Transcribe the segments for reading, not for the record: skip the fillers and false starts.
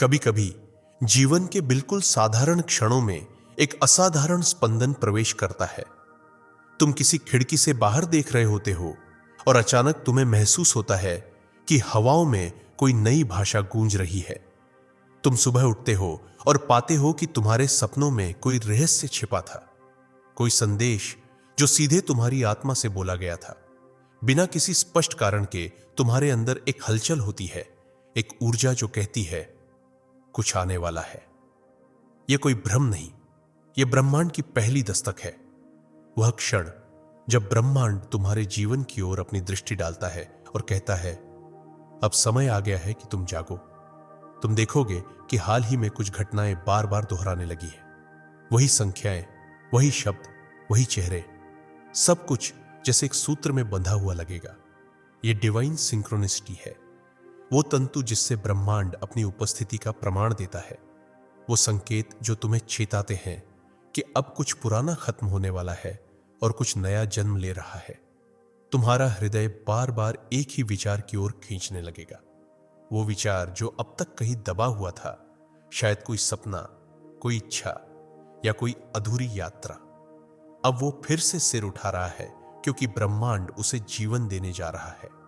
कभी कभी जीवन के बिल्कुल साधारण क्षणों में एक असाधारण स्पंदन प्रवेश करता है। तुम किसी खिड़की से बाहर देख रहे होते हो और अचानक तुम्हें महसूस होता है कि हवाओं में कोई नई भाषा गूंज रही है। तुम सुबह उठते हो और पाते हो कि तुम्हारे सपनों में कोई रहस्य छिपा था, कोई संदेश जो सीधे तुम्हारी आत्मा से बोला गया था। बिना किसी स्पष्ट कारण के तुम्हारे अंदर एक हलचल होती है, एक ऊर्जा जो कहती है कुछ आने वाला है। यह कोई भ्रम नहीं, यह ब्रह्मांड की पहली दस्तक है। वह क्षण जब ब्रह्मांड तुम्हारे जीवन की ओर अपनी दृष्टि डालता है और कहता है अब समय आ गया है कि तुम जागो। तुम देखोगे कि हाल ही में कुछ घटनाएं बार बार दोहराने लगी है। वही संख्याएं, वही शब्द, वही चेहरे, सब कुछ जैसे एक सूत्र में बंधा हुआ लगेगा। यह डिवाइन सिंक्रोनिसिटी है, वो तंतु जिससे ब्रह्मांड अपनी उपस्थिति का प्रमाण देता है। वो संकेत जो तुम्हें चेताते हैं कि अब कुछ पुराना खत्म होने वाला है और कुछ नया जन्म ले रहा है। तुम्हारा हृदय बार बार एक ही विचार की ओर खींचने लगेगा। वो विचार जो अब तक कहीं दबा हुआ था, शायद कोई सपना, कोई इच्छा या कोई अधूरी यात्रा, अब वो फिर से सिर उठा रहा है क्योंकि ब्रह्मांड उसे जीवन देने जा रहा है।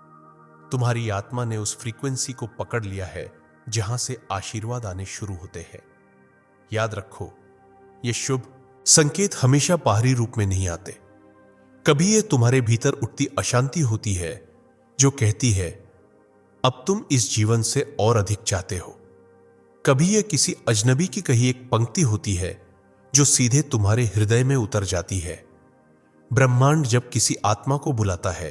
तुम्हारी आत्मा ने उस फ्रीक्वेंसी को पकड़ लिया है जहां से आशीर्वाद आने शुरू होते हैं। याद रखो, ये शुभ संकेत हमेशा बाहरी रूप में नहीं आते। कभी ये तुम्हारे भीतर उठती अशांति होती है जो कहती है अब तुम इस जीवन से और अधिक चाहते हो। कभी ये किसी अजनबी की कही एक पंक्ति होती है जो सीधे तुम्हारे हृदय में उतर जाती है। ब्रह्मांड जब किसी आत्मा को बुलाता है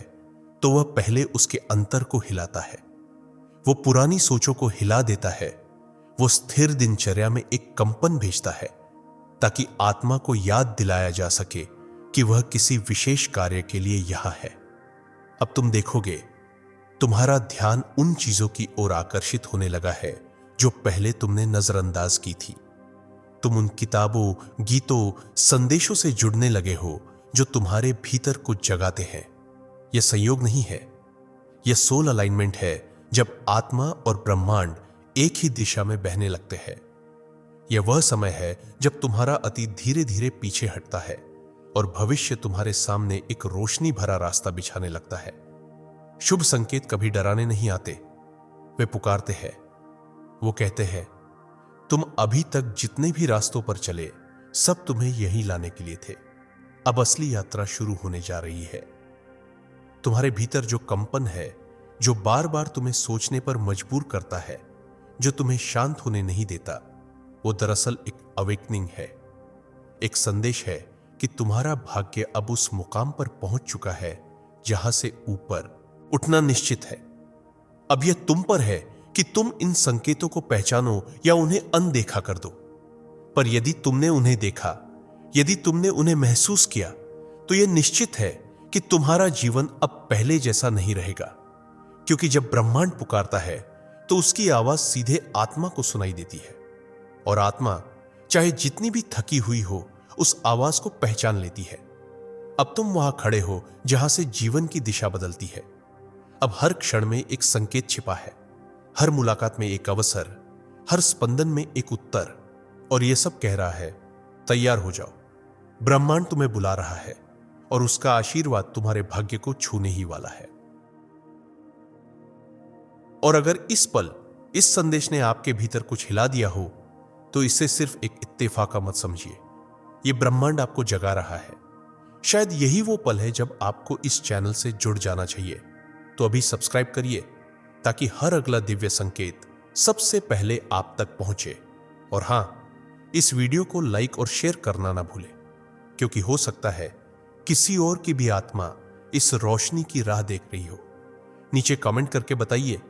तो वह पहले उसके अंतर को हिलाता है। वो पुरानी सोचों को हिला देता है। वो स्थिर दिनचर्या में एक कंपन भेजता है ताकि आत्मा को याद दिलाया जा सके कि वह किसी विशेष कार्य के लिए यहां है। अब तुम देखोगे तुम्हारा ध्यान उन चीजों की ओर आकर्षित होने लगा है जो पहले तुमने नजरअंदाज की थी। तुम उन किताबों, गीतों, संदेशों से जुड़ने लगे हो जो तुम्हारे भीतर कुछ जगाते हैं। यह संयोग नहीं है, यह सोल अलाइनमेंट है, जब आत्मा और ब्रह्मांड एक ही दिशा में बहने लगते हैं। यह वह समय है जब तुम्हारा अतीत धीरे धीरे पीछे हटता है और भविष्य तुम्हारे सामने एक रोशनी भरा रास्ता बिछाने लगता है। शुभ संकेत कभी डराने नहीं आते, वे पुकारते हैं। वो कहते हैं तुम अभी तक जितने भी रास्तों पर चले सब तुम्हें यहीं लाने के लिए थे। अब असली यात्रा शुरू होने जा रही है। तुम्हारे भीतर जो कंपन है, जो बार बार तुम्हें सोचने पर मजबूर करता है, जो तुम्हें शांत होने नहीं देता, वो दरअसल एक अवेकनिंग है। एक संदेश है कि तुम्हारा भाग्य अब उस मुकाम पर पहुंच चुका है जहां से ऊपर उठना निश्चित है। अब यह तुम पर है कि तुम इन संकेतों को पहचानो या उन्हें अनदेखा कर दो। पर यदि तुमने उन्हें देखा, यदि तुमने उन्हें महसूस किया, तो यह निश्चित है कि तुम्हारा जीवन अब पहले जैसा नहीं रहेगा। क्योंकि जब ब्रह्मांड पुकारता है तो उसकी आवाज सीधे आत्मा को सुनाई देती है और आत्मा चाहे जितनी भी थकी हुई हो उस आवाज को पहचान लेती है। अब तुम वहां खड़े हो जहां से जीवन की दिशा बदलती है। अब हर क्षण में एक संकेत छिपा है, हर मुलाकात में एक अवसर, हर स्पंदन में एक उत्तर, और यह सब कह रहा है तैयार हो जाओ। ब्रह्मांड तुम्हें बुला रहा है और उसका आशीर्वाद तुम्हारे भाग्य को छूने ही वाला है। और अगर इस पल इस संदेश ने आपके भीतर कुछ हिला दिया हो तो इसे सिर्फ एक इत्तेफाक मत समझिए। यह ब्रह्मांड आपको जगा रहा है। शायद यही वो पल है जब आपको इस चैनल से जुड़ जाना चाहिए। तो अभी सब्सक्राइब करिए ताकि हर अगला दिव्य संकेत सबसे पहले आप तक पहुंचे। और हां, इस वीडियो को लाइक और शेयर करना ना भूलें, क्योंकि हो सकता है किसी और की भी आत्मा इस रोशनी की राह देख रही हो। नीचे कमेंट करके बताइए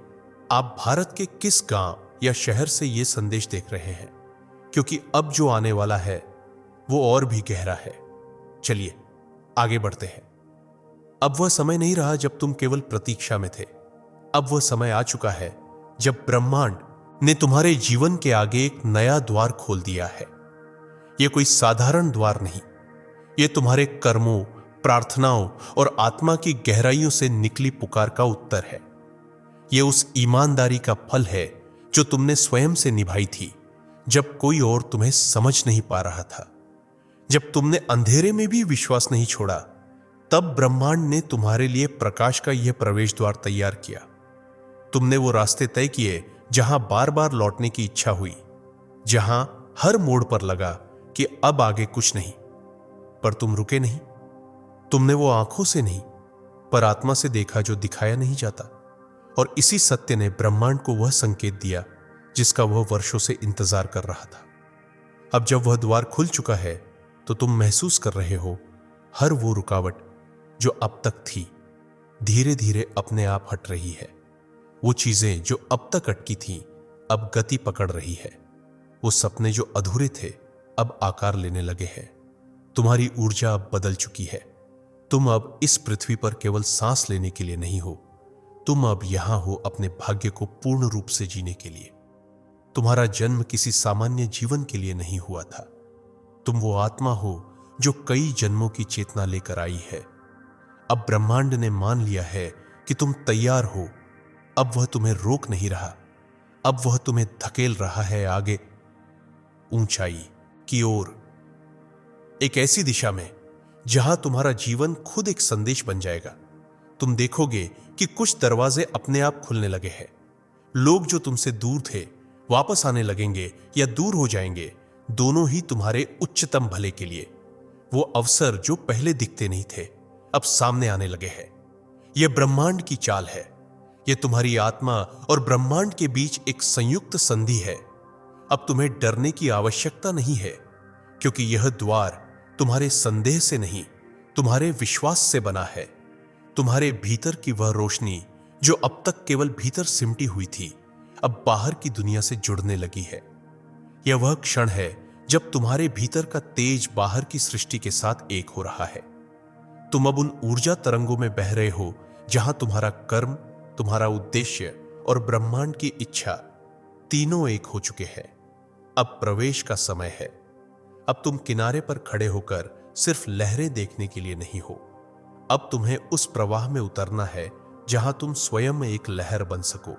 आप भारत के किस गांव या शहर से यह संदेश देख रहे हैं, क्योंकि अब जो आने वाला है वो और भी गहरा है। चलिए आगे बढ़ते हैं। अब वह समय नहीं रहा जब तुम केवल प्रतीक्षा में थे। अब वह समय आ चुका है जब ब्रह्मांड ने तुम्हारे जीवन के आगे एक नया द्वार खोल दिया है। यह कोई साधारण द्वार नहीं, यह तुम्हारे कर्मों, प्रार्थनाओं और आत्मा की गहराइयों से निकली पुकार का उत्तर है। यह उस ईमानदारी का फल है जो तुमने स्वयं से निभाई थी जब कोई और तुम्हें समझ नहीं पा रहा था। जब तुमने अंधेरे में भी विश्वास नहीं छोड़ा, तब ब्रह्मांड ने तुम्हारे लिए प्रकाश का यह प्रवेश द्वार तैयार किया। तुमने वो रास्ते तय किए जहां बार बार लौटने की इच्छा हुई, जहां हर मोड़ पर लगा कि अब आगे कुछ नहीं, पर तुम रुके नहीं। तुमने वो आंखों से नहीं पर आत्मा से देखा जो दिखाया नहीं जाता, और इसी सत्य ने ब्रह्मांड को वह संकेत दिया जिसका वह वर्षों से इंतजार कर रहा था। अब जब वह द्वार खुल चुका है तो तुम महसूस कर रहे हो हर वो रुकावट जो अब तक थी धीरे धीरे अपने आप हट रही है। वो चीजें जो अब तक अटकी थीं अब गति पकड़ रही है। वो सपने जो अधूरे थे अब आकार लेने लगे हैं। तुम्हारी ऊर्जा अब बदल चुकी है। तुम अब इस पृथ्वी पर केवल सांस लेने के लिए नहीं हो, तुम अब यहां हो अपने भाग्य को पूर्ण रूप से जीने के लिए। तुम्हारा जन्म किसी सामान्य जीवन के लिए नहीं हुआ था। तुम वो आत्मा हो जो कई जन्मों की चेतना लेकर आई है। अब ब्रह्मांड ने मान लिया है कि तुम तैयार हो। अब वह तुम्हें रोक नहीं रहा, अब वह तुम्हें धकेल रहा है आगे, ऊंचाई की ओर, एक ऐसी दिशा में जहां तुम्हारा जीवन खुद एक संदेश बन जाएगा। तुम देखोगे कि कुछ दरवाजे अपने आप खुलने लगे हैं। लोग जो तुमसे दूर थे वापस आने लगेंगे या दूर हो जाएंगे, दोनों ही तुम्हारे उच्चतम भले के लिए। वो अवसर जो पहले दिखते नहीं थे अब सामने आने लगे हैं। यह ब्रह्मांड की चाल है। यह तुम्हारी आत्मा और ब्रह्मांड के बीच एक संयुक्त संधि है। अब तुम्हें डरने की आवश्यकता नहीं है, क्योंकि यह द्वार तुम्हारे संदेह से नहीं, तुम्हारे विश्वास से बना है। तुम्हारे भीतर की वह रोशनी जो अब तक केवल भीतर सिमटी हुई थी अब बाहर की दुनिया से जुड़ने लगी है। यह वह क्षण है जब तुम्हारे भीतर का तेज बाहर की सृष्टि के साथ एक हो रहा है। तुम अब उन ऊर्जा तरंगों में बह रहे हो जहां तुम्हारा कर्म, तुम्हारा उद्देश्य और ब्रह्मांड की इच्छा तीनों एक हो चुके हैं। अब प्रवेश का समय है। अब तुम किनारे पर खड़े होकर सिर्फ लहरें देखने के लिए नहीं हो। अब तुम्हें उस प्रवाह में उतरना है जहां तुम स्वयं एक लहर बन सको।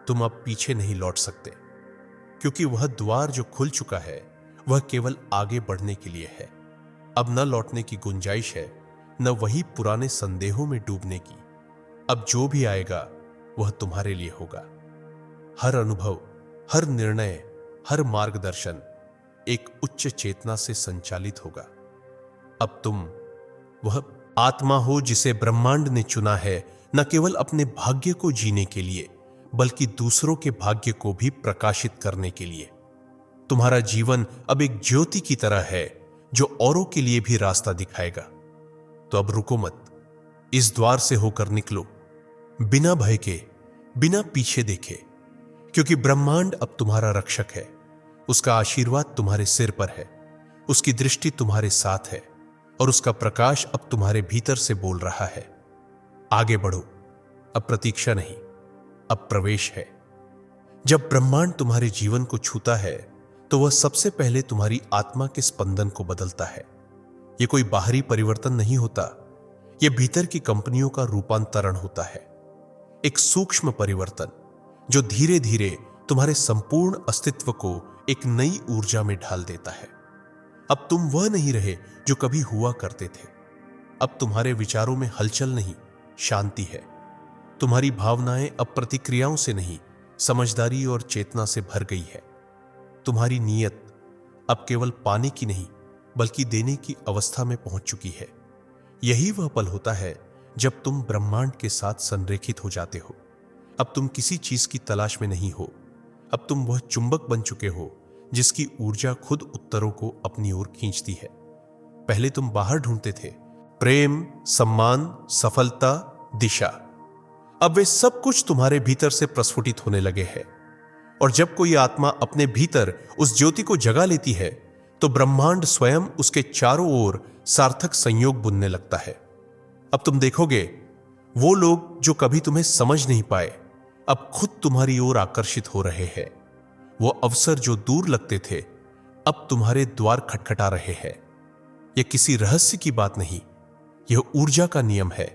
तुम अब पीछे नहीं लौट सकते, क्योंकि वह द्वार जो खुल चुका है वह केवल आगे बढ़ने के लिए है। अब न लौटने की गुंजाइश है, न वही पुराने संदेहों में डूबने की। अब जो भी आएगा वह तुम्हारे लिए होगा। हर अनुभव, हर निर्णय, हर मार्गदर्शन एक उच्च चेतना से संचालित होगा। अब तुम वह आत्मा हो जिसे ब्रह्मांड ने चुना है, न केवल अपने भाग्य को जीने के लिए बल्कि दूसरों के भाग्य को भी प्रकाशित करने के लिए। तुम्हारा जीवन अब एक ज्योति की तरह है जो औरों के लिए भी रास्ता दिखाएगा। तो अब रुको मत, इस द्वार से होकर निकलो, बिना भय के, बिना पीछे देखे, क्योंकि ब्रह्मांड अब तुम्हारा रक्षक है। उसका आशीर्वाद तुम्हारे सिर पर है, उसकी दृष्टि तुम्हारे साथ है और उसका प्रकाश अब तुम्हारे भीतर से बोल रहा है, आगे बढ़ो। अब प्रतीक्षा नहीं, अब प्रवेश है। जब ब्रह्मांड तुम्हारे जीवन को छूता है तो वह सबसे पहले तुम्हारी आत्मा के स्पंदन को बदलता है। यह कोई बाहरी परिवर्तन नहीं होता, यह भीतर की कंपनियों का रूपांतरण होता है। एक सूक्ष्म परिवर्तन जो धीरे धीरे तुम्हारे संपूर्ण अस्तित्व को एक नई ऊर्जा में ढाल देता है। अब तुम वह नहीं रहे जो कभी हुआ करते थे। अब तुम्हारे विचारों में हलचल नहीं, शांति है। तुम्हारी भावनाएं अब प्रतिक्रियाओं से नहीं, समझदारी और चेतना से भर गई है। तुम्हारी नीयत अब केवल पाने की नहीं बल्कि देने की अवस्था में पहुंच चुकी है। यही वह पल होता है जब तुम ब्रह्मांड के साथ संरेखित हो जाते हो। अब तुम किसी चीज की तलाश में नहीं हो। अब तुम वह चुंबक बन चुके हो जिसकी ऊर्जा खुद उत्तरों को अपनी ओर खींचती है। पहले तुम बाहर ढूंढते थे, प्रेम, सम्मान, सफलता, दिशा। अब वे सब कुछ तुम्हारे भीतर से प्रस्फुटित होने लगे हैं। और जब कोई आत्मा अपने भीतर उस ज्योति को जगा लेती है तो ब्रह्मांड स्वयं उसके चारों ओर सार्थक संयोग बुनने लगता है। अब तुम देखोगे वो लोग जो कभी तुम्हें समझ नहीं पाए अब खुद तुम्हारी ओर आकर्षित हो रहे हैं। वो अवसर जो दूर लगते थे अब तुम्हारे द्वार खटखटा रहे हैं। यह किसी रहस्य की बात नहीं, यह ऊर्जा का नियम है।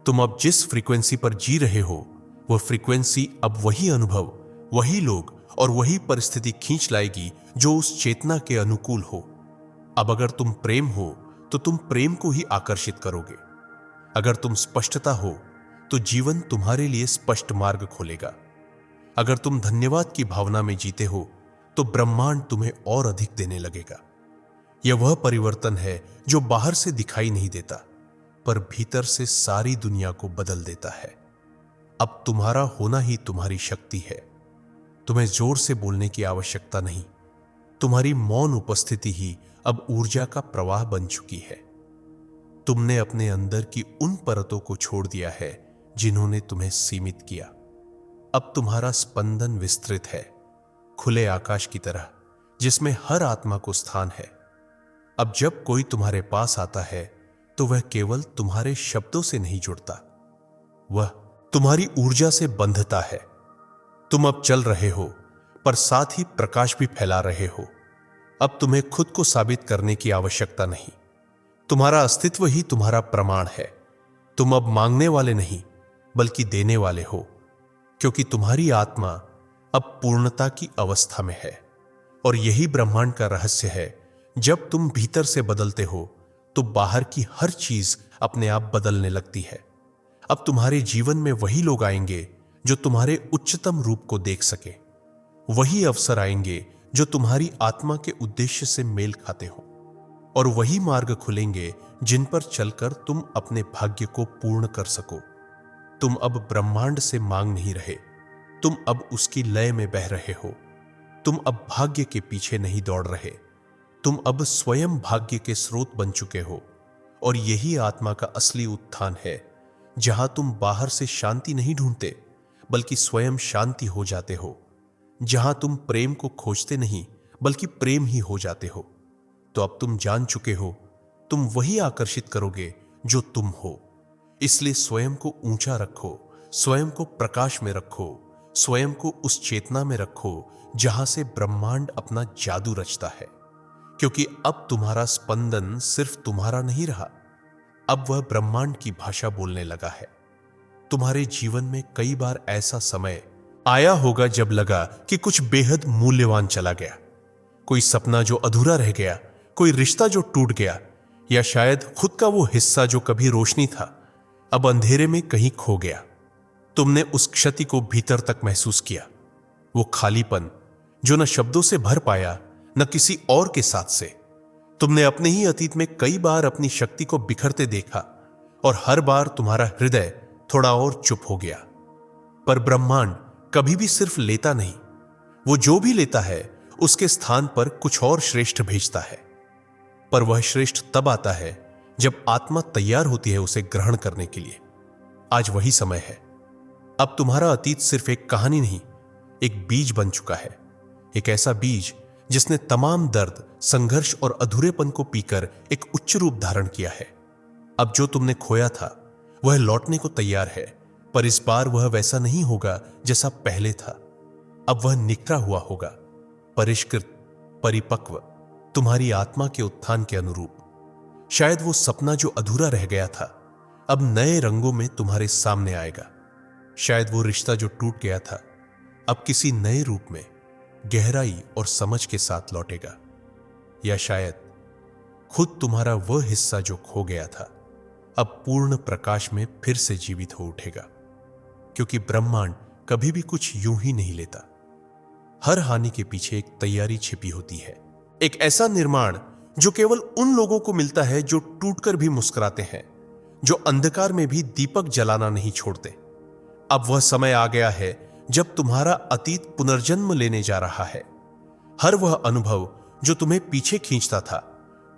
तुम अब जिस फ्रीक्वेंसी पर जी रहे हो वह फ्रीक्वेंसी अब वही अनुभव, वही लोग और वही परिस्थिति खींच लाएगी जो उस चेतना के अनुकूल हो। अब अगर तुम प्रेम हो तो तुम प्रेम को ही आकर्षित करोगे। अगर तुम स्पष्टता हो तो जीवन तुम्हारे लिए स्पष्ट मार्ग खोलेगा। अगर तुम धन्यवाद की भावना में जीते हो तो ब्रह्मांड तुम्हें और अधिक देने लगेगा। यह वह परिवर्तन है जो बाहर से दिखाई नहीं देता, पर भीतर से सारी दुनिया को बदल देता है। अब तुम्हारा होना ही तुम्हारी शक्ति है। तुम्हें जोर से बोलने की आवश्यकता नहीं। तुम्हारी मौन उपस्थिति ही अब ऊर्जा का प्रवाह बन चुकी है। तुमने अपने अंदर की उन परतों को छोड़ दिया है जिन्होंने तुम्हें सीमित किया। अब तुम्हारा स्पंदन विस्तृत है, खुले आकाश की तरह, जिसमें हर आत्मा को स्थान है। अब जब कोई तुम्हारे पास आता है तो वह केवल तुम्हारे शब्दों से नहीं जुड़ता, वह तुम्हारी ऊर्जा से बंधता है। तुम अब चल रहे हो, पर साथ ही प्रकाश भी फैला रहे हो। अब तुम्हें खुद को साबित करने की आवश्यकता नहीं। तुम्हारा अस्तित्व ही तुम्हारा प्रमाण है। तुम अब मांगने वाले नहीं, बल्कि देने वाले हो, क्योंकि तुम्हारी आत्मा अब पूर्णता की अवस्था में है। और यही ब्रह्मांड का रहस्य है। जब तुम भीतर से बदलते हो तो बाहर की हर चीज अपने आप बदलने लगती है। अब तुम्हारे जीवन में वही लोग आएंगे जो तुम्हारे उच्चतम रूप को देख सके। वही अवसर आएंगे जो तुम्हारी आत्मा के उद्देश्य से मेल खाते हो, और वही मार्ग खुलेंगे जिन पर चलकर तुम अपने भाग्य को पूर्ण कर सको। तुम अब ब्रह्मांड से मांग नहीं रहे, तुम अब उसकी लय में बह रहे हो। तुम अब भाग्य के पीछे नहीं दौड़ रहे, तुम अब स्वयं भाग्य के स्रोत बन चुके हो। और यही आत्मा का असली उत्थान है, जहां तुम बाहर से शांति नहीं ढूंढते, बल्कि स्वयं शांति हो जाते हो। जहां तुम प्रेम को खोजते नहीं, बल्कि प्रेम ही हो जाते हो। तो अब तुम जान चुके हो, तुम वही आकर्षित करोगे जो तुम हो। इसलिए स्वयं को ऊंचा रखो, स्वयं को प्रकाश में रखो, स्वयं को उस चेतना में रखो जहां से ब्रह्मांड अपना जादू रचता है। क्योंकि अब तुम्हारा स्पंदन सिर्फ तुम्हारा नहीं रहा, अब वह ब्रह्मांड की भाषा बोलने लगा है। तुम्हारे जीवन में कई बार ऐसा समय आया होगा जब लगा कि कुछ बेहद मूल्यवान चला गया। कोई सपना जो अधूरा रह गया, कोई रिश्ता जो टूट गया, या शायद खुद का वो हिस्सा जो कभी रोशनी था, अब अंधेरे में कहीं खो गया। तुमने उस क्षति को भीतर तक महसूस किया, वो खालीपन जो न शब्दों से भर पाया, न किसी और के साथ से। तुमने अपने ही अतीत में कई बार अपनी शक्ति को बिखरते देखा, और हर बार तुम्हारा हृदय थोड़ा और चुप हो गया। पर ब्रह्मांड कभी भी सिर्फ लेता नहीं, वो जो भी लेता है उसके स्थान पर कुछ और श्रेष्ठ भेजता है। पर वह श्रेष्ठ तब आता है जब आत्मा तैयार होती है उसे ग्रहण करने के लिए। आज वही समय है। अब तुम्हारा अतीत सिर्फ एक कहानी नहीं, एक बीज बन चुका है। एक ऐसा बीज जिसने तमाम दर्द, संघर्ष और अधूरेपन को पीकर एक उच्च रूप धारण किया है। अब जो तुमने खोया था वह लौटने को तैयार है, पर इस बार वह वैसा नहीं होगा जैसा पहले था। अब वह निखरा हुआ होगा, परिष्कृत, परिपक्व, तुम्हारी आत्मा के उत्थान के अनुरूप। शायद वो सपना जो अधूरा रह गया था अब नए रंगों में तुम्हारे सामने आएगा। शायद वो रिश्ता जो टूट गया था अब किसी नए रूप में, गहराई और समझ के साथ लौटेगा। या शायद खुद तुम्हारा वह हिस्सा जो खो गया था अब पूर्ण प्रकाश में फिर से जीवित हो उठेगा। क्योंकि ब्रह्मांड कभी भी कुछ यूं ही नहीं लेता। हर हानि के पीछे एक तैयारी छिपी होती है, एक ऐसा निर्माण जो केवल उन लोगों को मिलता है जो टूटकर भी मुस्कुराते हैं, जो अंधकार में भी दीपक जलाना नहीं छोड़ते। अब वह समय आ गया है जब तुम्हारा अतीत पुनर्जन्म लेने जा रहा है। हर वह अनुभव जो तुम्हें पीछे खींचता था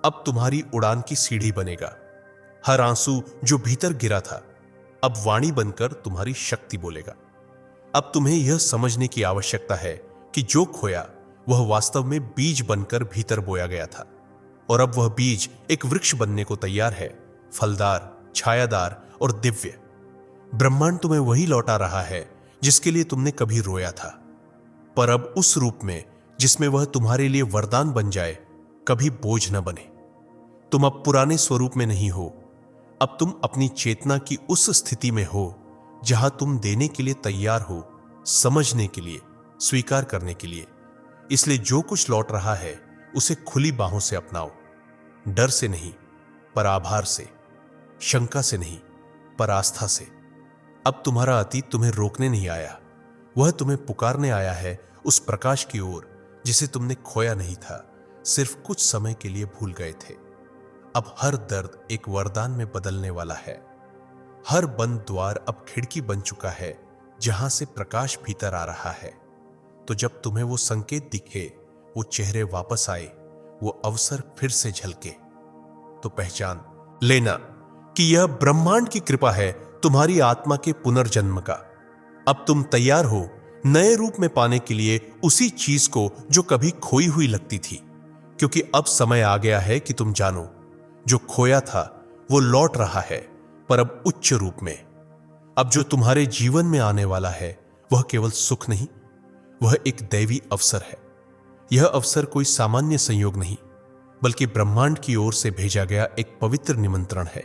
अब तुम्हारी उड़ान की सीढ़ी बनेगा। हर आंसू जो भीतर गिरा था अब वाणी बनकर तुम्हारी शक्ति बोलेगा। अब तुम्हें यह समझने की आवश्यकता है कि जो खोया वह वास्तव में बीज बनकर भीतर बोया गया था, और अब वह बीज एक वृक्ष बनने को तैयार है, फलदार, छायादार और दिव्य। ब्रह्मांड तुम्हें वही लौटा रहा है जिसके लिए तुमने कभी रोया था, पर अब उस रूप में जिसमें वह तुम्हारे लिए वरदान बन जाए, कभी बोझ न बने। तुम अब पुराने स्वरूप में नहीं हो, अब तुम अपनी चेतना की उस स्थिति में हो जहां तुम देने के लिए तैयार हो, समझने के लिए, स्वीकार करने के लिए। इसलिए जो कुछ लौट रहा है उसे खुली बाहों से अपनाओ, डर से नहीं पर आभार से, शंका से नहीं पर आस्था से। अब तुम्हारा अतीत तुम्हें रोकने नहीं आया, वह तुम्हें पुकारने आया है उस प्रकाश की ओर जिसे तुमने खोया नहीं था, सिर्फ कुछ समय के लिए भूल गए थे। अब हर दर्द एक वरदान में बदलने वाला है। हर बंद द्वार अब खिड़की बन चुका है जहां से प्रकाश भीतर आ रहा है। तो जब तुम्हें वो संकेत दिखे, वो चेहरे वापस आए, वो अवसर फिर से झलके, तो पहचान लेना कि यह ब्रह्मांड की कृपा है तुम्हारी आत्मा के पुनर्जन्म का। अब तुम तैयार हो नए रूप में पाने के लिए उसी चीज को जो कभी खोई हुई लगती थी, क्योंकि अब समय आ गया है कि तुम जानो, जो खोया था वो लौट रहा है, पर अब उच्च रूप में। अब जो तुम्हारे जीवन में आने वाला है वह केवल सुख नहीं, वह एक दैवी अवसर है। यह अवसर कोई सामान्य संयोग नहीं, बल्कि ब्रह्मांड की ओर से भेजा गया एक पवित्र निमंत्रण है,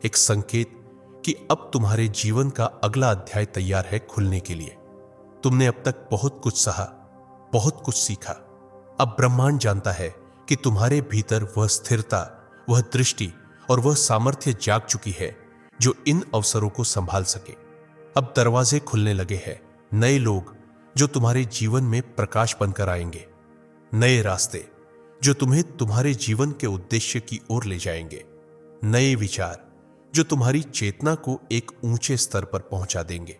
एक संकेत कि अब तुम्हारे जीवन का अगला अध्याय तैयार है खुलने के लिए। तुमने अब तक बहुत कुछ सहा, बहुत कुछ सीखा। अब ब्रह्मांड जानता है कि तुम्हारे भीतर वह स्थिरता, वह दृष्टि और वह सामर्थ्य जाग चुकी है जो इन अवसरों को संभाल सके। अब दरवाजे खुलने लगे हैं, नए लोग जो तुम्हारे जीवन में प्रकाश बनकर आएंगे, नए रास्ते जो तुम्हें तुम्हारे जीवन के उद्देश्य की ओर ले जाएंगे, नए विचार जो तुम्हारी चेतना को एक ऊंचे स्तर पर पहुंचा देंगे।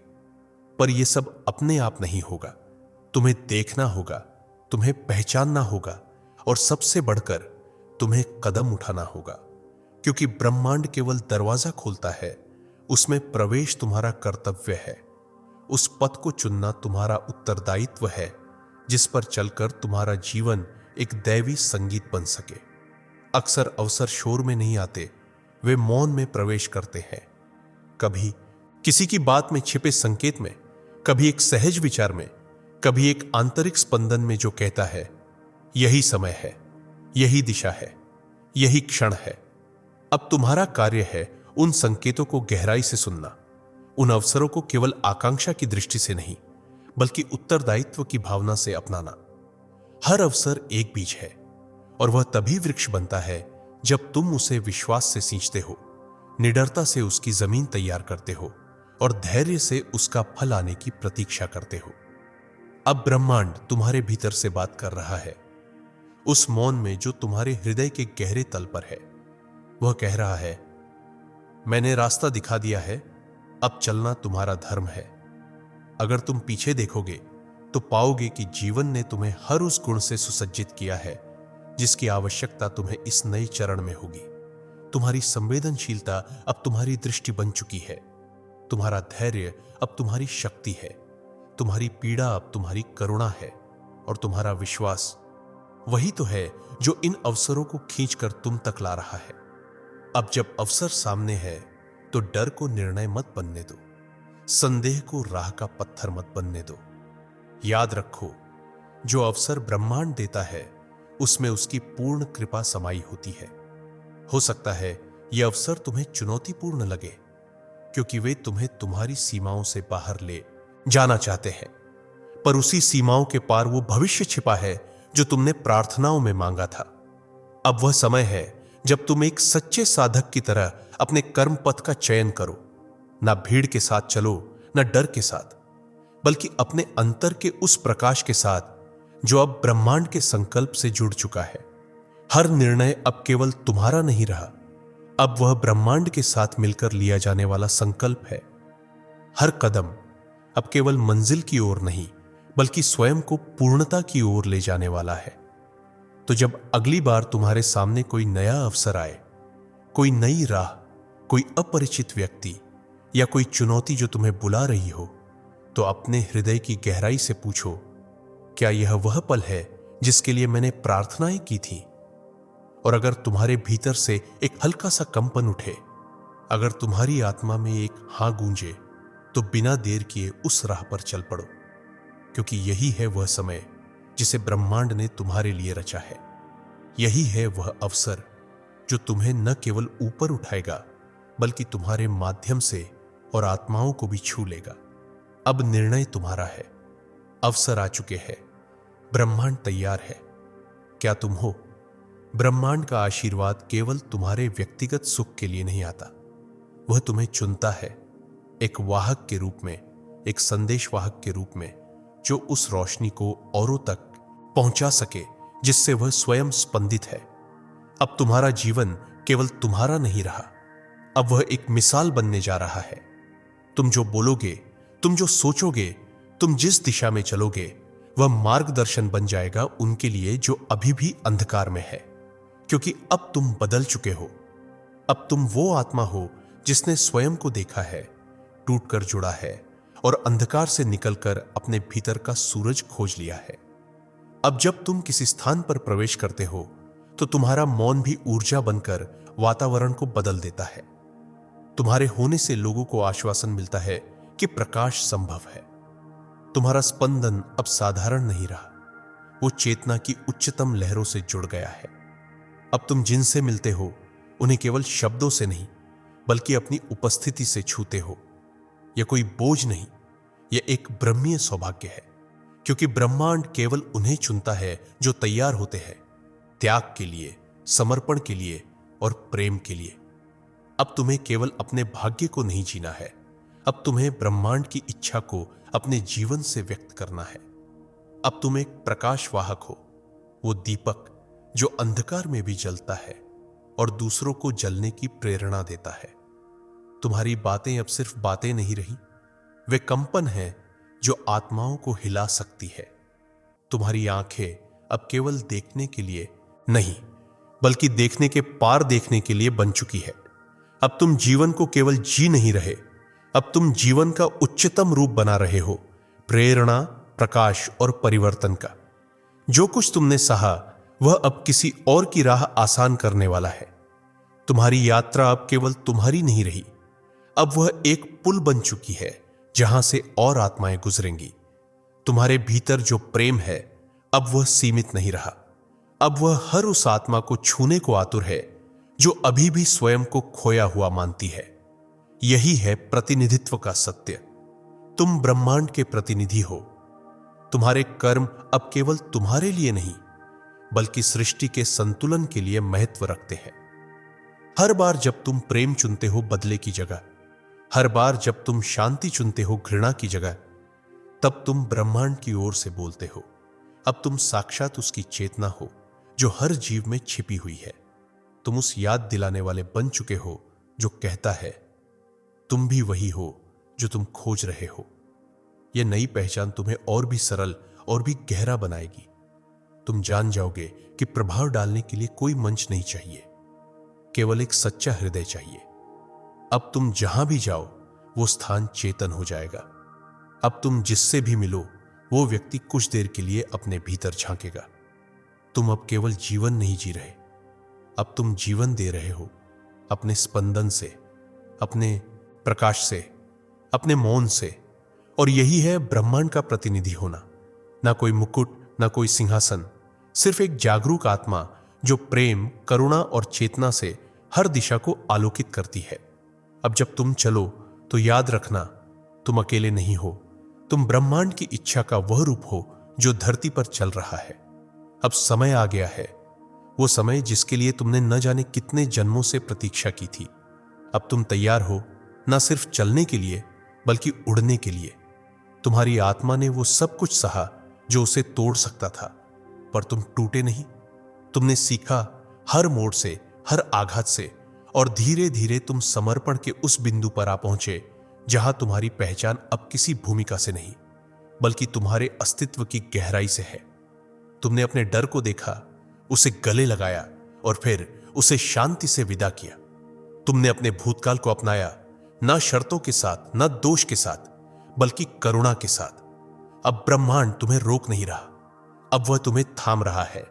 पर यह सब अपने आप नहीं होगा, तुम्हें देखना होगा, तुम्हें पहचानना होगा और सबसे बढ़कर तुम्हें कदम उठाना होगा, क्योंकि ब्रह्मांड केवल दरवाजा खोलता है, उसमें प्रवेश तुम्हारा कर्तव्य है। उस पथ को चुनना तुम्हारा उत्तरदायित्व है जिस पर चलकर तुम्हारा जीवन एक दैवी संगीत बन सके। अक्सर अवसर शोर में नहीं आते, वे मौन में प्रवेश करते हैं। कभी किसी की बात में छिपे संकेत में, कभी एक सहज विचार में, कभी एक आंतरिक स्पंदन में जो कहता है यही समय है, यही दिशा है, यही क्षण है। अब तुम्हारा कार्य है उन संकेतों को गहराई से सुनना, उन अवसरों को केवल आकांक्षा की दृष्टि से नहीं बल्कि उत्तरदायित्व की भावना से अपनाना। हर अवसर एक बीज है और वह तभी वृक्ष बनता है जब तुम उसे विश्वास से सींचते हो, निडरता से उसकी जमीन तैयार करते हो और धैर्य से उसका फल आने की प्रतीक्षा करते हो। अब ब्रह्मांड तुम्हारे भीतर से बात कर रहा है, उस मौन में जो तुम्हारे हृदय के गहरे तल पर है। वह कह रहा है, मैंने रास्ता दिखा दिया है, अब चलना तुम्हारा धर्म है। अगर तुम पीछे देखोगे तो पाओगे कि जीवन ने तुम्हें हर उस गुण से सुसज्जित किया है जिसकी आवश्यकता तुम्हें इस नए चरण में होगी। तुम्हारी संवेदनशीलता अब तुम्हारी दृष्टि बन चुकी है, तुम्हारा धैर्य अब तुम्हारी शक्ति है, तुम्हारी पीड़ा अब तुम्हारी करुणा है और तुम्हारा विश्वास वही तो है जो इन अवसरों को खींचकर तुम तक ला रहा है। अब जब अवसर सामने है तो डर को निर्णय मत बनने दो, संदेह को राह का पत्थर मत बनने दो। याद रखो, जो अवसर ब्रह्मांड देता है उसमें उसकी पूर्ण कृपा समाई होती है। हो सकता है यह अवसर तुम्हें चुनौतीपूर्ण लगे, क्योंकि वे तुम्हें तुम्हारी सीमाओं से बाहर ले जाना चाहते हैं, पर उसी सीमाओं के पार वो भविष्य छिपा है जो तुमने प्रार्थनाओं में मांगा था। अब वह समय है जब तुम एक सच्चे साधक की तरह अपने कर्म पथ का चयन करो। ना भीड़ के साथ चलो, ना डर के साथ, बल्कि अपने अंतर के उस प्रकाश के साथ जो अब ब्रह्मांड के संकल्प से जुड़ चुका है। हर निर्णय अब केवल तुम्हारा नहीं रहा, अब वह ब्रह्मांड के साथ मिलकर लिया जाने वाला संकल्प है। हर कदम अब केवल मंजिल की ओर नहीं बल्कि स्वयं को पूर्णता की ओर ले जाने वाला है। तो जब अगली बार तुम्हारे सामने कोई नया अवसर आए, कोई नई राह, कोई अपरिचित व्यक्ति या कोई चुनौती जो तुम्हें बुला रही हो, तो अपने हृदय की गहराई से पूछो, क्या यह वह पल है जिसके लिए मैंने प्रार्थनाएं की थी? और अगर तुम्हारे भीतर से एक हल्का सा कंपन उठे, अगर तुम्हारी आत्मा में एक हां गूंजे, तो बिना देर किए उस राह पर चल पड़ो, क्योंकि यही है वह समय जिसे ब्रह्मांड ने तुम्हारे लिए रचा है। यही है वह अवसर जो तुम्हें न केवल ऊपर उठाएगा बल्कि तुम्हारे माध्यम से और आत्माओं को भी छू लेगा। अब निर्णय तुम्हारा है, अवसर आ चुके हैं। ब्रह्मांड तैयार है। क्या तुम हो? ब्रह्मांड का आशीर्वाद केवल तुम्हारे व्यक्तिगत सुख के लिए नहीं आता। वह तुम्हें चुनता है एक वाहक के रूप में, एक संदेश वाहक के रूप में, जो उस रोशनी को औरों तक पहुंचा सके जिससे वह स्वयं स्पंदित है। अब तुम्हारा जीवन केवल तुम्हारा नहीं रहा, अब वह एक मिसाल बनने जा रहा है। तुम जो बोलोगे, तुम जो सोचोगे, तुम जिस दिशा में चलोगे, वह मार्गदर्शन बन जाएगा उनके लिए जो अभी भी अंधकार में है। क्योंकि अब तुम बदल चुके हो। अब तुम वो आत्मा हो जिसने स्वयं को देखा है, टूटकर जुड़ा है और अंधकार से निकलकर अपने भीतर का सूरज खोज लिया है। अब जब तुम किसी स्थान पर प्रवेश करते हो तो तुम्हारा मौन भी ऊर्जा बनकर वातावरण को बदल देता है। तुम्हारे होने से लोगों को आश्वासन मिलता है कि प्रकाश संभव है। तुम्हारा स्पंदन अब साधारण नहीं रहा, वो चेतना की उच्चतम लहरों से जुड़ गया है। अब तुम जिनसे मिलते हो उन्हें केवल शब्दों से नहीं बल्कि अपनी उपस्थिति से छूते हो। यह कोई बोझ नहीं, यह एक ब्रह्मीय सौभाग्य है। क्योंकि ब्रह्मांड केवल उन्हें चुनता है जो तैयार होते हैं त्याग के लिए, समर्पण के लिए और प्रेम के लिए। अब तुम्हें केवल अपने भाग्य को नहीं जीना है, अब तुम्हें ब्रह्मांड की इच्छा को अपने जीवन से व्यक्त करना है। अब तुम एक प्रकाशवाहक हो, वो दीपक जो अंधकार में भी जलता है और दूसरों को जलने की प्रेरणा देता है। तुम्हारी बातें अब सिर्फ बातें नहीं रही, वे कंपन है जो आत्माओं को हिला सकती है। तुम्हारी आंखें अब केवल देखने के लिए नहीं बल्कि देखने के पार देखने के लिए बन चुकी है। अब तुम जीवन को केवल जी नहीं रहे, अब तुम जीवन का उच्चतम रूप बना रहे हो, प्रेरणा, प्रकाश और परिवर्तन का। जो कुछ तुमने सहा वह अब किसी और की राह आसान करने वाला है। तुम्हारी यात्रा अब केवल तुम्हारी नहीं रही, अब वह एक पुल बन चुकी है जहां से और आत्माएं गुजरेंगी। तुम्हारे भीतर जो प्रेम है अब वह सीमित नहीं रहा, अब वह हर उस आत्मा को छूने को आतुर है जो अभी भी स्वयं को खोया हुआ मानती है। यही है प्रतिनिधित्व का सत्य। तुम ब्रह्मांड के प्रतिनिधि हो। तुम्हारे कर्म अब केवल तुम्हारे लिए नहीं बल्कि सृष्टि के संतुलन के लिए महत्व रखते हैं। हर बार जब तुम प्रेम चुनते हो बदले की जगह, हर बार जब तुम शांति चुनते हो घृणा की जगह, तब तुम ब्रह्मांड की ओर से बोलते हो। अब तुम साक्षात उसकी चेतना हो जो हर जीव में छिपी हुई है। तुम उस याद दिलाने वाले बन चुके हो जो कहता है तुम भी वही हो जो तुम खोज रहे हो। यह नई पहचान तुम्हें और भी सरल और भी गहरा बनाएगी। तुम जान जाओगे कि प्रभाव डालने के लिए कोई मंच नहीं चाहिए, केवल एक सच्चा हृदय चाहिए। अब तुम जहां भी जाओ वो स्थान चेतन हो जाएगा। अब तुम जिससे भी मिलो वो व्यक्ति कुछ देर के लिए अपने भीतर झांकेगा। तुम अब केवल जीवन नहीं जी रहे, अब तुम जीवन दे रहे हो अपने स्पंदन से, अपने प्रकाश से, अपने मौन से। और यही है ब्रह्मांड का प्रतिनिधि होना। ना कोई मुकुट, ना कोई सिंहासन, सिर्फ एक जागरूक आत्मा जो प्रेम, करुणा और चेतना से हर दिशा को आलोकित करती है। अब जब तुम चलो तो याद रखना, तुम अकेले नहीं हो। तुम ब्रह्मांड की इच्छा का वह रूप हो जो धरती पर चल रहा है। अब समय आ गया है, वो समय जिसके लिए तुमने न जाने कितने जन्मों से प्रतीक्षा की थी। अब तुम तैयार हो न सिर्फ चलने के लिए बल्कि उड़ने के लिए। तुम्हारी आत्मा ने वो सब कुछ सहा जो उसे तोड़ सकता था, पर तुम टूटे नहीं। तुमने सीखा हर मोड़ से, हर आघात से, और धीरे धीरे तुम समर्पण के उस बिंदु पर आ पहुंचे जहां तुम्हारी पहचान अब किसी भूमिका से नहीं बल्कि तुम्हारे अस्तित्व की गहराई से है। तुमने अपने डर को देखा, उसे गले लगाया और फिर उसे शांति से विदा किया। तुमने अपने भूतकाल को अपनाया, ना शर्तों के साथ, ना दोष के साथ, बल्कि करुणा के साथ। अब ब्रह्मांड तुम्हें रोक नहीं रहा, अब वह तुम्हें थाम रहा है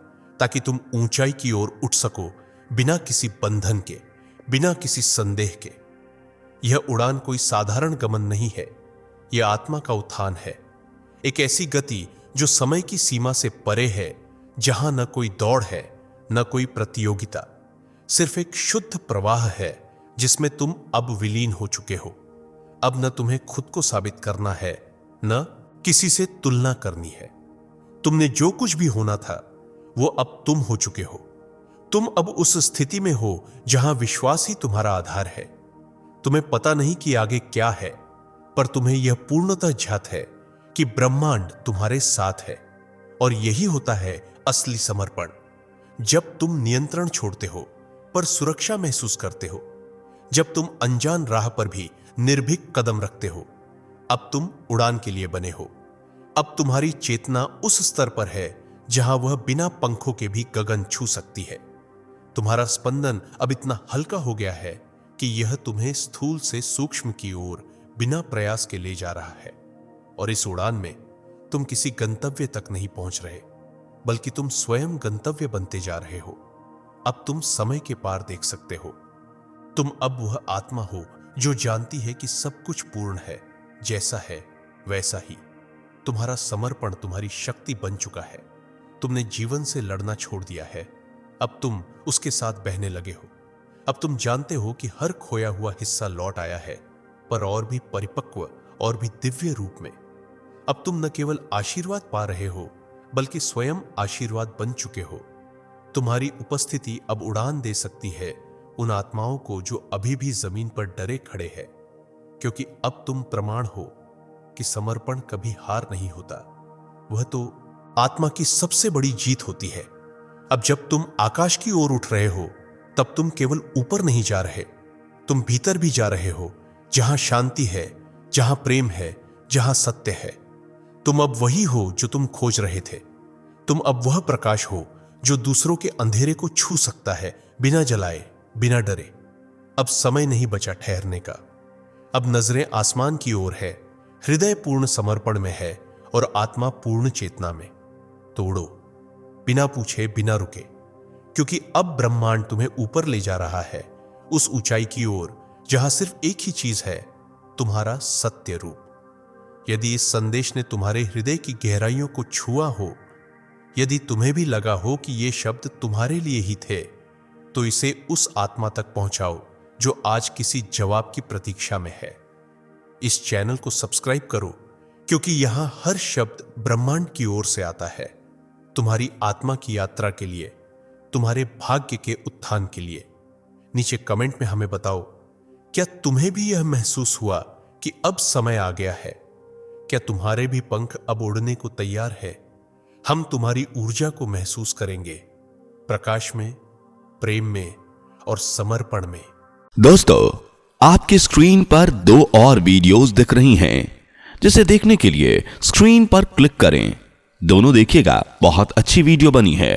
ताकि तुम ऊंचाई की ओर उठ सको बिना किसी बंधन के, बिना किसी संदेह के। यह उड़ान कोई साधारण गमन नहीं है, यह आत्मा का उत्थान है। एक ऐसी गति जो समय की सीमा से परे है, जहां न कोई दौड़ है, न कोई प्रतियोगिता, सिर्फ एक शुद्ध प्रवाह है जिसमें तुम अब विलीन हो चुके हो। अब न तुम्हें खुद को साबित करना है, न किसी से तुलना करनी है। तुमने जो कुछ भी होना था वो अब तुम हो चुके हो। तुम अब उस स्थिति में हो जहां विश्वास ही तुम्हारा आधार है। तुम्हें पता नहीं कि आगे क्या है, पर तुम्हें यह पूर्णतः ज्ञात है कि ब्रह्मांड तुम्हारे साथ है। और यही होता है असली समर्पण। जब तुम नियंत्रण छोड़ते हो पर सुरक्षा महसूस करते हो, जब तुम अनजान राह पर भी निर्भीक कदम रखते हो। अब तुम उड़ान के लिए बने हो। अब तुम्हारी चेतना उस स्तर पर है जहां वह बिना पंखों के भी गगन छू सकती है। तुम्हारा स्पंदन अब इतना हल्का हो गया है कि यह तुम्हें स्थूल से सूक्ष्म की ओर बिना प्रयास के ले जा रहा है। और इस उड़ान में तुम किसी गंतव्य तक नहीं पहुंच रहे, बल्कि तुम स्वयं गंतव्य बनते जा रहे हो। अब तुम समय के पार देख सकते हो। तुम अब वह आत्मा हो जो जानती है कि सब कुछ पूर्ण है, जैसा है वैसा ही। तुम्हारा समर्पण तुम्हारी शक्ति बन चुका है। तुमने जीवन से लड़ना छोड़ दिया है। अब तुम उसके साथ बहने लगे हो। अब तुम जानते हो कि हर खोया हुआ हिस्सा लौट आया है, पर और भी परिपक्व और भी दिव्य रूप में। अब तुम न केवल आशीर्वाद पा रहे हो, बल्कि स्वयं आशीर्वाद बन चुके हो। तुम्हारी उपस्थिति अब उड़ान दे सकती है उन आत्माओं को जो अभी भी जमीन पर डरे खड़े हैं, क्योंकि अब तुम प्रमाण हो कि समर्पण कभी हार नहीं होता। वह तो आत्मा की सबसे बड़ी जीत होती है। अब जब तुम आकाश की ओर उठ रहे हो, तब तुम केवल ऊपर नहीं जा रहे, तुम भीतर भी जा रहे हो, जहां शांति है, जहां प्रेम है, जहां सत्य है। तुम अब वही हो जो तुम खोज रहे थे। तुम अब वह प्रकाश हो जो दूसरों के अंधेरे को छू सकता है, बिना जलाए, बिना डरे। अब समय नहीं बचा ठहरने का। अब नजरें आसमान की ओर है, हृदय पूर्ण समर्पण में है और आत्मा पूर्ण चेतना में। तो उड़ो, बिना पूछे, बिना रुके, क्योंकि अब ब्रह्मांड तुम्हें ऊपर ले जा रहा है, उस ऊंचाई की ओर जहां सिर्फ एक ही चीज है, तुम्हारा सत्य रूप। यदि इस संदेश ने तुम्हारे हृदय की गहराइयों को छुआ हो, यदि तुम्हें भी लगा हो कि ये शब्द तुम्हारे लिए ही थे, तो इसे उस आत्मा तक पहुंचाओ जो आज किसी जवाब की प्रतीक्षा में है। इस चैनल को सब्सक्राइब करो, क्योंकि यहां हर शब्द ब्रह्मांड की ओर से आता है, तुम्हारी आत्मा की यात्रा के लिए, तुम्हारे भाग्य के उत्थान के लिए। नीचे कमेंट में हमें बताओ, क्या तुम्हें भी यह महसूस हुआ कि अब समय आ गया है? क्या तुम्हारे भी पंख अब उड़ने को तैयार है? हम तुम्हारी ऊर्जा को महसूस करेंगे, प्रकाश में, प्रेम में और समर्पण में। दोस्तों, आपकी स्क्रीन पर 2 और वीडियोस दिख रही हैं, जिसे देखने के लिए स्क्रीन पर क्लिक करें। दोनों देखिएगा, बहुत अच्छी वीडियो बनी है।